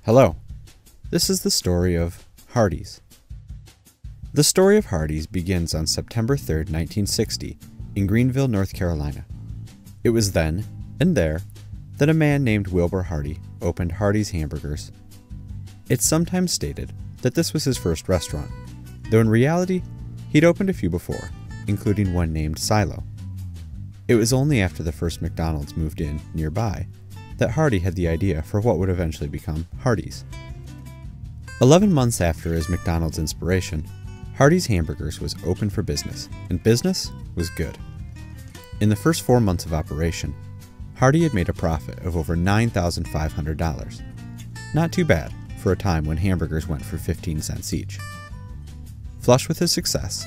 Hello, this is the story of Hardee's. The story of Hardee's begins on September 3rd, 1960, in Greenville, North Carolina. It was then, and there, that a man named Wilber Hardee opened Hardee's Hamburgers. It's sometimes stated that this was his first restaurant, though in reality, he'd opened a few before, including one named Silo. It was only after the first McDonald's moved in nearby that Hardee had the idea for what would eventually become Hardee's. 11 months after his McDonald's inspiration, Hardee's Hamburgers was open for business, and business was good. In the first 4 months of operation, Hardee had made a profit of over $9,500. Not too bad for a time when hamburgers went for 15 cents each. Flush with his success,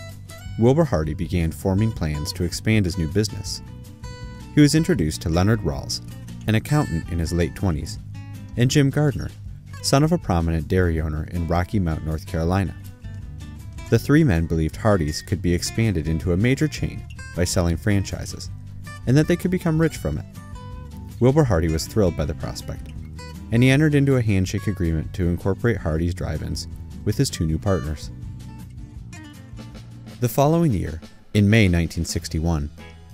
Wilber Hardee began forming plans to expand his new business. He was introduced to Leonard Rawls, an accountant in his late 20s, and Jim Gardner, son of a prominent dairy owner in Rocky Mount, North Carolina. The three men believed Hardee's could be expanded into a major chain by selling franchises, and that they could become rich from it. Wilber Hardee was thrilled by the prospect, and he entered into a handshake agreement to incorporate Hardee's drive-ins with his two new partners. The following year, in May 1961,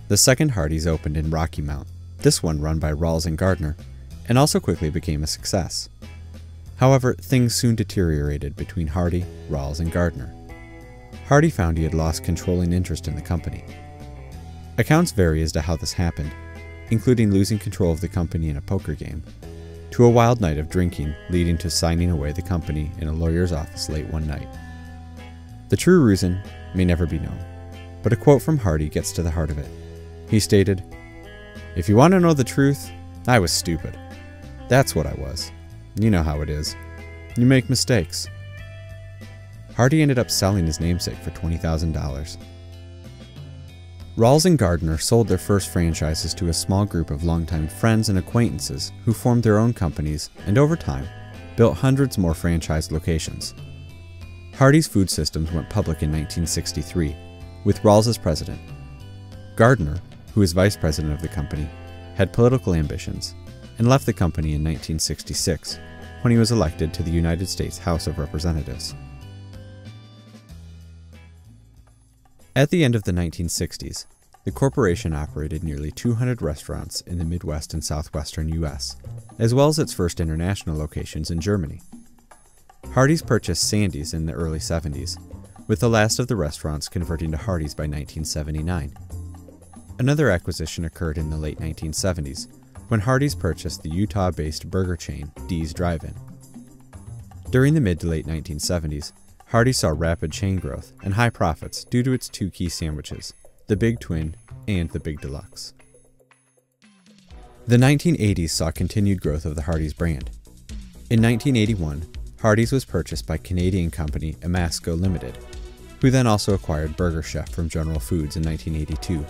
the second Hardee's opened in Rocky Mount, this one run by Rawls and Gardner, and also quickly became a success. However, things soon deteriorated between Hardee, Rawls, and Gardner. Hardee found he had lost controlling interest in the company. Accounts vary as to how this happened, including losing control of the company in a poker game, to a wild night of drinking leading to signing away the company in a lawyer's office late one night. The true reason may never be known, but a quote from Hardee gets to the heart of it. He stated, "If you want to know the truth, I was stupid. That's what I was. You know how it is. You make mistakes." Hardee ended up selling his namesake for $20,000. Rawls and Gardner sold their first franchises to a small group of longtime friends and acquaintances who formed their own companies and over time built hundreds more franchise locations. Hardee's Food Systems went public in 1963, with Rawls as president. Gardner, who was vice president of the company, had political ambitions and left the company in 1966 when he was elected to the United States House of Representatives. At the end of the 1960s, the corporation operated nearly 200 restaurants in the Midwest and Southwestern U.S., as well as its first international locations in Germany. Hardee's purchased Sandy's in the early 70s, with the last of the restaurants converting to Hardee's by 1979. Another acquisition occurred in the late 1970s, when Hardee's purchased the Utah-based burger chain Dee's Drive-In. During the mid to late 1970s, Hardee saw rapid chain growth and high profits due to its two key sandwiches, the Big Twin and the Big Deluxe. The 1980s saw continued growth of the Hardee's brand. In 1981, Hardee's was purchased by Canadian company Amasco Limited, who then also acquired Burger Chef from General Foods in 1982,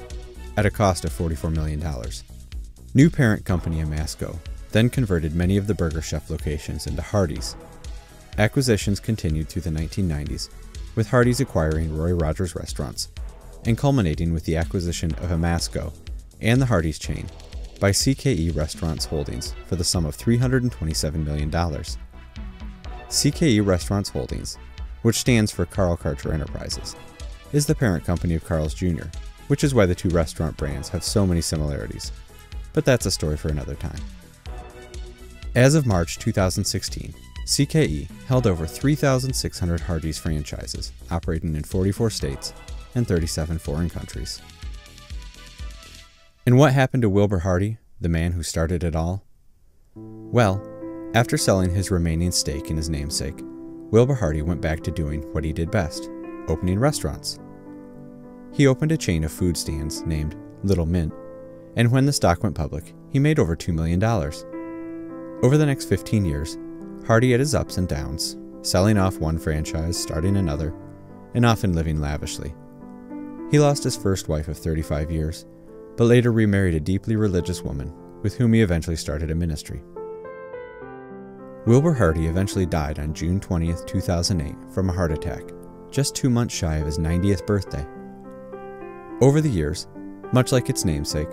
at a cost of $44 million. New parent company Amasco then converted many of the Burger Chef locations into Hardee's. Acquisitions continued through the 1990s, with Hardee's acquiring Roy Rogers restaurants, and culminating with the acquisition of Amasco and the Hardee's chain by CKE Restaurants Holdings for the sum of $327 million. CKE Restaurants Holdings, which stands for Carl Karcher Enterprises, is the parent company of Carl's Jr., which is why the two restaurant brands have so many similarities, but that's a story for another time. As of March 2016, CKE held over 3,600 Hardee's franchises operating in 44 states and 37 foreign countries. And what happened to Wilber Hardee, the man who started it all? Well, after selling his remaining stake in his namesake, Wilber Hardee went back to doing what he did best, opening restaurants. He opened a chain of food stands named Little Mint, and when the stock went public, he made over $2 million. Over the next 15 years, Hardee had his ups and downs, selling off one franchise, starting another, and often living lavishly. He lost his first wife of 35 years, but later remarried a deeply religious woman with whom he eventually started a ministry. Wilber Hardee eventually died on June 20, 2008 from a heart attack, just 2 months shy of his 90th birthday. Over the years, much like its namesake,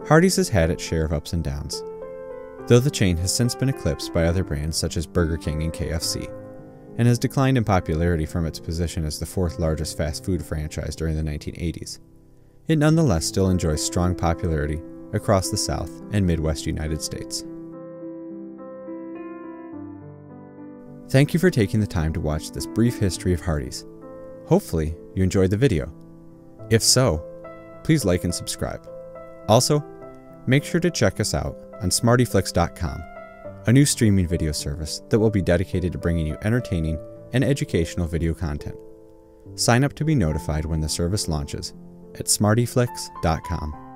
Hardee's has had its share of ups and downs. though the chain has since been eclipsed by other brands such as Burger King and KFC, and has declined in popularity from its position as the fourth largest fast food franchise during the 1980s. It nonetheless still enjoys strong popularity across the South and Midwest United States. Thank you for taking the time to watch this brief history of Hardee's. Hopefully, you enjoyed the video. If so, please like and subscribe. Also, make sure to check us out on Smartyflix.com, a new streaming video service that will be dedicated to bringing you entertaining and educational video content. Sign up to be notified when the service launches at Smartyflix.com.